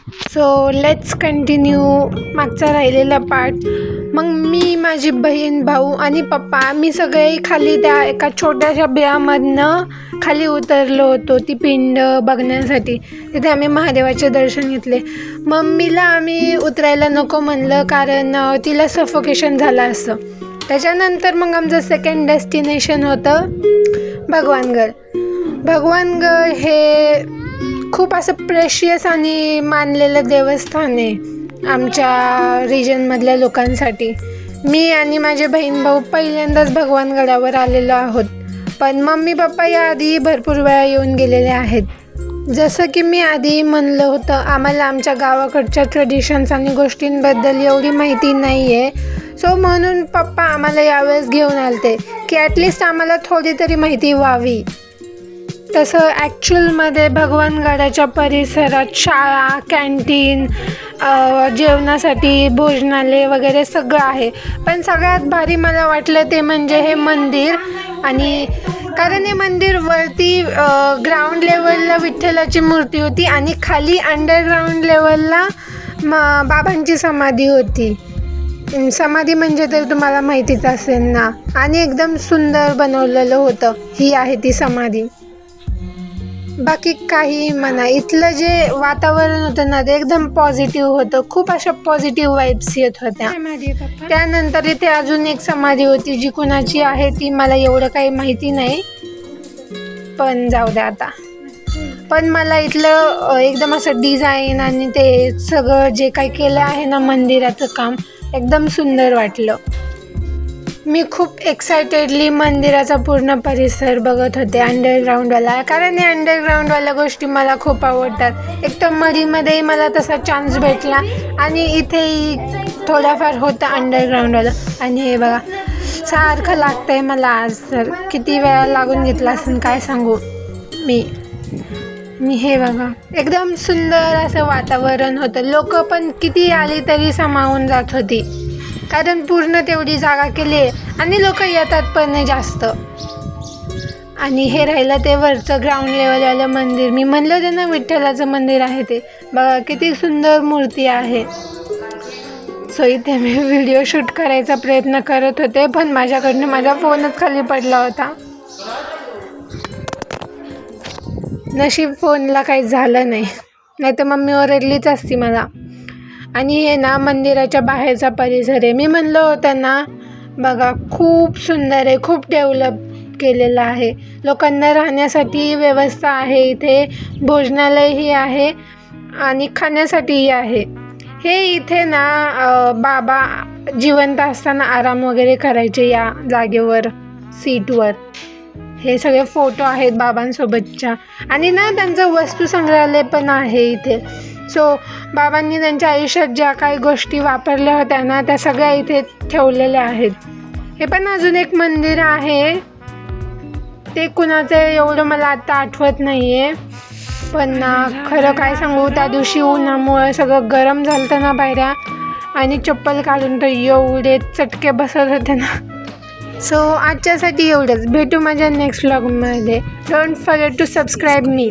So let's continue मागचा राहिलेला part. मग मी, माझी बहीण, भाऊ आणि पप्पा आम्ही सगळे खाली त्या एका छोट्याशा बिळामधनं खाली उतरलो होतो ती पिंड बघण्यासाठी. तिथे आम्ही महादेवाचे दर्शन घेतले. मम्मीला आम्ही उतरायला नको म्हणलं कारण तिला सफोकेशन झालं असतं. त्याच्यानंतर मग आमचं सेकंड डेस्टिनेशन होतं भगवानगड. भगवानगड हे खूप असं प्रेशियस आणि मानलेलं देवस्थान आहे आमच्या रिजनमधल्या लोकांसाठी. मी आणि माझे बहीण भाऊ पहिल्यांदाच भगवानगडावर आलेलो आहोत, पण मम्मी पप्पा याआधी भरपूर वेळा येऊन गेलेले आहेत. जसं की मी आधी म्हणलं होतं, आम्हाला आमच्या गावाकडच्या ट्रेडिशन्स आणि गोष्टींबद्दल एवढी माहिती नाही आहे. सो म्हणून पप्पा आम्हाला यावेळेस घेऊन आलते की ॲटलिस्ट आम्हाला थोडी तरी माहिती व्हावी. तसं ॲक्च्युअलमध्ये भगवानगडाच्या परिसरात शाळा, कॅन्टीन, जेवणासाठी भोजनालय वगैरे सगळं आहे. पण सगळ्यात भारी मला वाटलं ते म्हणजे हे मंदिर. आणि कारण हे मंदिर वरती ग्राउंड लेवलला विठ्ठलाची मूर्ती होती आणि खाली अंडरग्राऊंड लेवलला बाबांची समाधी होती. समाधी म्हणजे तर तुम्हाला माहितीच असेल ना. आणि एकदम सुंदर बनवलेलं होतं. ही आहे ती समाधी. बाकी काही म्हणा, इथलं जे वातावरण होतं ना ते एकदम पॉझिटिव्ह होतं. खूप अशा पॉझिटिव्ह वाईब्स येत होत्या. त्यानंतर इथे अजून एक समाधी होती जी कुणाची आहे ती मला एवढं काही माहिती नाही, पण जाऊ द्या आता. पण मला इथलं एकदम असं डिझाईन आणि ते सगळं जे काही केलं आहे ना मंदिराचं काम एकदम सुंदर वाटलं. मी खूप एक्सायटेडली मंदिराचा पूर्ण परिसर बघत होते अंडरग्राऊंडवाला, कारण हे अंडरग्राऊंडवाल्या गोष्टी मला खूप आवडतात. एक तर मरीमध्येही मला तसा चान्स भेटला आणि इथेही थोडाफार होता अंडरग्राऊंडवाला. आणि हे बघा सारखं लागतं आहे मला आज, तर किती वेळा लागून घेतला असेल काय सांगू मी. हे बघा एकदम सुंदर असं वातावरण होतं. लोक पण किती आली तरी सामावून जात होती कारण पूर्ण तेवढी जागा केली आहे आणि लोक येतात पण नाही जास्त. आणि हे राहिलं ते वरचं ग्राउंड लेवलवालं मंदिर. मी म्हणलं होतं ना विठ्ठलाचं मंदिर आहे ते. बघा किती सुंदर मूर्ती आहे. सो इथे मी व्हिडिओ शूट करायचा प्रयत्न करत होते, पण माझ्याकडनं माझा फोनच खाली पडला होता. नशीब फोनला काही झालं नाही, नाहीतर मम्मी ओरडलीच असती मला. आणि हे ना मंदिराच्या बाहेरचा परिसर आहे. मी म्हणलं होतं ना बघा खूप सुंदर आहे, खूप डेव्हलप केलेलं आहे. लोकांना राहण्यासाठी व्यवस्था आहे इथे, भोजनालयही आहे आणि खाण्यासाठीही आहे. हे इथे ना बाबा जिवंत असताना आराम वगैरे करायचे या जागेवर, सीटवर. हे सगळे फोटो आहेत बाबांसोबतच्या. आणि ना त्यांचं वस्तुसंग्रहालय पण आहे इथे. सो बाबांनी त्यांच्या आयुष्यात ज्या काही गोष्टी वापरल्या होत्या ना त्या सगळ्या इथे ठेवलेल्या आहेत. हे पण अजून एक मंदिर आहे, ते कुणाचं एवढं मला आता आठवत नाही आहे. पण खरं काय सांगू, त्या दिवशी उन्हामुळे सगळं गरम झालं होतं ना बाहेर, आणि चप्पल काढून तर एवढे चटके बसत होते ना. सो आजच्यासाठी एवढंच. भेटू माझ्या नेक्स्ट व्लॉगमध्ये. Don't forget to subscribe me.